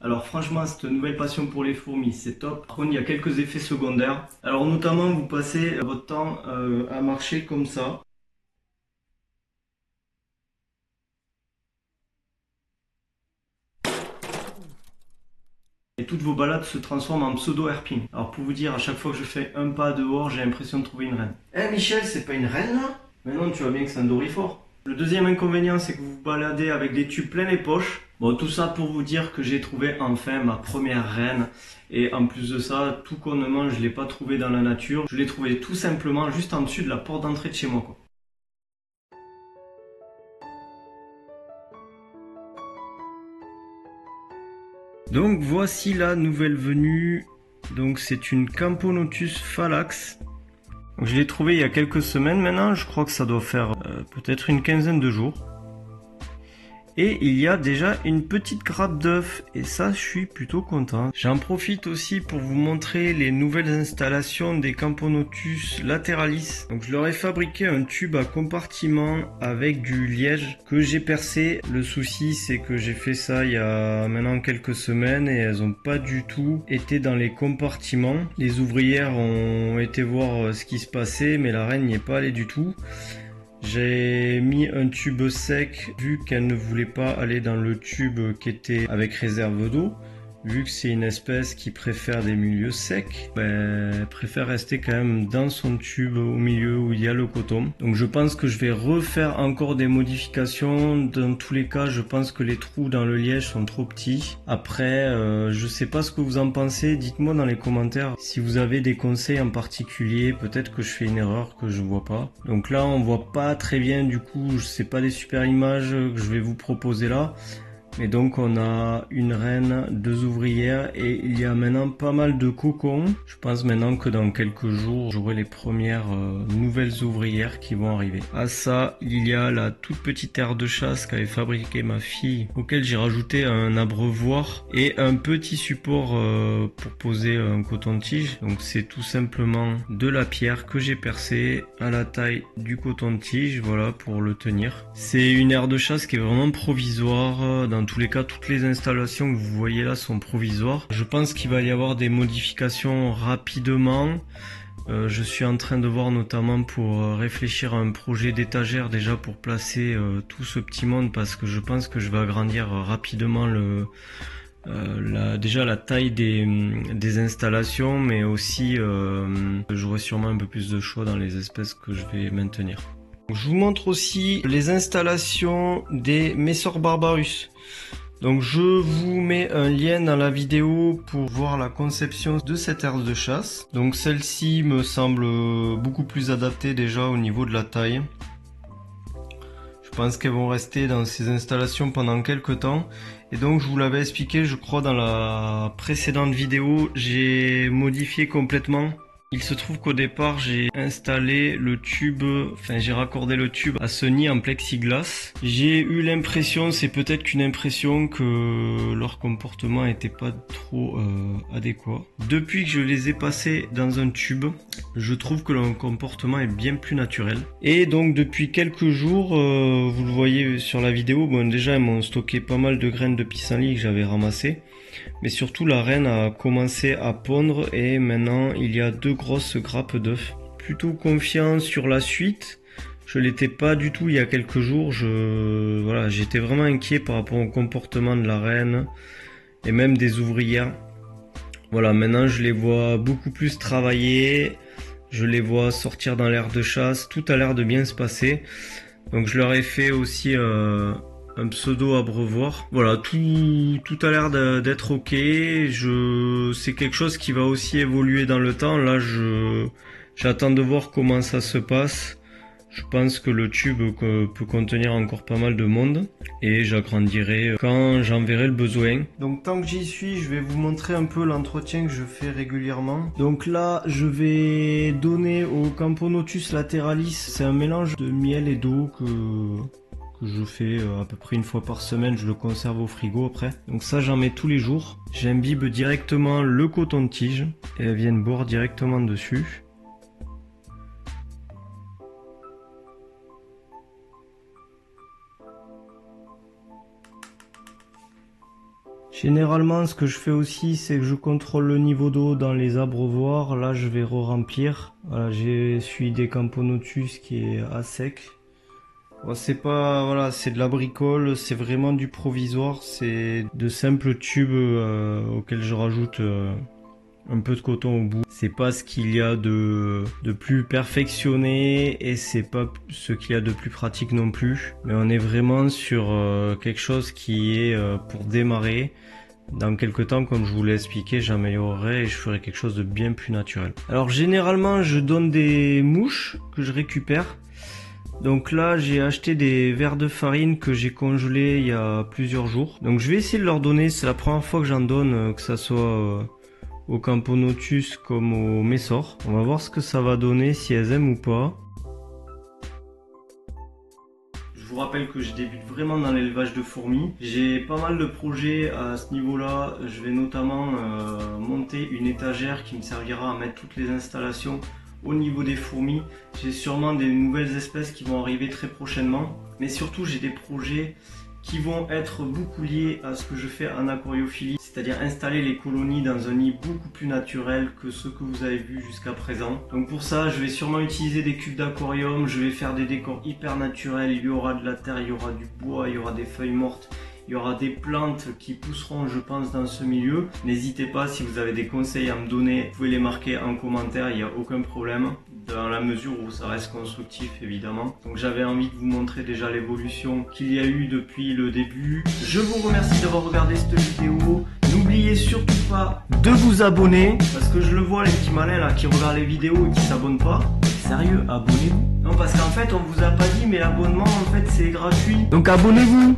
Alors franchement, cette nouvelle passion pour les fourmis, c'est top. Par contre, il y a quelques effets secondaires. Alors notamment, vous passez votre temps à marcher comme ça. Et toutes vos balades se transforment en pseudo-herping. Alors pour vous dire, à chaque fois que je fais un pas dehors, j'ai l'impression de trouver une reine. Eh Michel, c'est pas une reine là? Mais non, tu vois bien que c'est un dorifort. Le deuxième inconvénient, c'est que vous vous baladez avec des tubes plein les poches. Bon, tout ça pour vous dire que j'ai trouvé enfin ma première reine. Et en plus de ça, tout connement, je l'ai pas trouvée dans la nature. Je l'ai trouvée tout simplement juste en dessus de la porte d'entrée de chez moi, quoi. Donc voici la nouvelle venue. Donc c'est une Camponotus phallax. Donc, je l'ai trouvée il y a quelques semaines maintenant. Je crois que ça doit faire peut-être une quinzaine de jours. Et il y a déjà une petite grappe d'œufs et ça je suis plutôt content. J'en profite aussi pour vous montrer les nouvelles installations des Camponotus lateralis. Donc je leur ai fabriqué un tube à compartiment avec du liège que j'ai percé. Le souci c'est que j'ai fait ça il y a maintenant quelques semaines et elles n'ont pas du tout été dans les compartiments. Les ouvrières ont été voir ce qui se passait mais la reine n'y est pas allée du tout. J'ai mis un tube sec vu qu'elle ne voulait pas aller dans le tube qui était avec réserve d'eau. Vu que c'est une espèce qui préfère des milieux secs, elle préfère rester quand même dans son tube au milieu où il y a le coton. Donc je pense que je vais refaire encore des modifications. Dans tous les cas, je pense que les trous dans le liège sont trop petits. Après, je sais pas ce que vous en pensez. Dites-moi dans les commentaires si vous avez des conseils en particulier. Peut-être que je fais une erreur que je vois pas. Donc là, on voit pas très bien. Du coup, c'est pas des super images que je vais vous proposer là. Et donc on a une reine, deux ouvrières et il y a maintenant pas mal de cocons. Je pense maintenant que dans quelques jours j'aurai les premières nouvelles ouvrières qui vont arriver. À ça, il y a la toute petite aire de chasse qu'avait fabriquée ma fille, auquel j'ai rajouté un abreuvoir et un petit support pour poser un coton-tige. Donc c'est tout simplement de la pierre que j'ai percée à la taille du coton-tige, voilà, pour le tenir. C'est une aire de chasse qui est vraiment provisoire. Dans tous les cas, toutes les installations que vous voyez là sont provisoires. Je pense qu'il va y avoir des modifications rapidement. Je suis en train de voir notamment pour réfléchir à un projet d'étagère déjà pour placer tout ce petit monde parce que je pense que je vais agrandir rapidement déjà la taille des installations, mais aussi j'aurai sûrement un peu plus de choix dans les espèces que je vais maintenir. Je vous montre aussi les installations des Messor Barbarus. Donc je vous mets un lien dans la vidéo pour voir la conception de cette aire de chasse. Donc celle-ci me semble beaucoup plus adaptée déjà au niveau de la taille. Je pense qu'elles vont rester dans ces installations pendant quelques temps. Et donc je vous l'avais expliqué je crois dans la précédente vidéo, j'ai modifié complètement. Il se trouve qu'au départ j'ai installé le tube, enfin j'ai raccordé le tube à ce nid en plexiglas. J'ai eu l'impression, c'est peut-être qu'une impression, que leur comportement n'était pas trop adéquat. Depuis que je les ai passés dans un tube, je trouve que leur comportement est bien plus naturel. Et donc depuis quelques jours, vous le voyez sur la vidéo, bon déjà elles m'ont stocké pas mal de graines de pissenlit que j'avais ramassées. Mais surtout la reine a commencé à pondre et maintenant il y a deux grosses grappes d'œufs. Plutôt confiant sur la suite. Je l'étais pas du tout il y a quelques jours. Voilà, j'étais vraiment inquiet par rapport au comportement de la reine et même des ouvrières. Voilà, maintenant je les vois beaucoup plus travailler. Je les vois sortir dans l'air de chasse. Tout a l'air de bien se passer. Donc je leur ai fait aussi un pseudo abreuvoir. Voilà, tout a l'air d'être ok. C'est quelque chose qui va aussi évoluer dans le temps. Là, j'attends de voir comment ça se passe. Je pense que le tube peut contenir encore pas mal de monde et j'agrandirai quand j'en verrai le besoin. Donc tant que j'y suis, je vais vous montrer un peu l'entretien que je fais régulièrement. Donc là, je vais donner au Camponotus lateralis, c'est un mélange de miel et d'eau que je fais à peu près une fois par semaine, je le conserve au frigo après. Donc ça j'en mets tous les jours. J'imbibe directement le coton-tige et elles viennent boire directement dessus. Généralement, ce que je fais aussi, c'est que je contrôle le niveau d'eau dans les abreuvoirs. Là, je vais re-remplir. Voilà, j'ai celui des Camponotus qui est à sec. Bon, c'est pas, voilà, c'est de la bricole, c'est vraiment du provisoire. C'est de simples tubes auxquels je rajoute un peu de coton au bout. C'est pas ce qu'il y a de plus perfectionné et c'est pas ce qu'il y a de plus pratique non plus. Mais on est vraiment sur quelque chose qui est pour démarrer. Dans quelques temps, comme je vous l'ai expliqué, j'améliorerai et je ferai quelque chose de bien plus naturel. Alors généralement, je donne des mouches que je récupère. Donc là, j'ai acheté des verres de farine que j'ai congelés il y a plusieurs jours. Donc je vais essayer de leur donner, c'est la première fois que j'en donne, que ça soit au Camponotus comme au Messor. On va voir ce que ça va donner, si elles aiment ou pas. Je vous rappelle que je débute vraiment dans l'élevage de fourmis. J'ai pas mal de projets à ce niveau-là. Je vais notamment monter une étagère qui me servira à mettre toutes les installations au niveau des fourmis. J'ai sûrement des nouvelles espèces qui vont arriver très prochainement. Mais surtout, j'ai des projets qui vont être beaucoup liés à ce que je fais en aquariophilie, c'est-à-dire installer les colonies dans un nid beaucoup plus naturel que ceux que vous avez vus jusqu'à présent. Donc pour ça, je vais sûrement utiliser des cubes d'aquarium, je vais faire des décors hyper naturels, il y aura de la terre, il y aura du bois, il y aura des feuilles mortes, il y aura des plantes qui pousseront, je pense, dans ce milieu. N'hésitez pas, si vous avez des conseils à me donner, vous pouvez les marquer en commentaire, il n'y a aucun problème, dans la mesure où ça reste constructif évidemment. Donc j'avais envie de vous montrer déjà l'évolution qu'il y a eu depuis le début. Je vous remercie d'avoir regardé cette vidéo. N'oubliez surtout pas de vous abonner, parce que je le vois les petits malins là qui regardent les vidéos et qui s'abonnent pas. Sérieux, abonnez-vous. Non, parce qu'en fait on vous a pas dit, mais l'abonnement en fait c'est gratuit. Donc abonnez-vous.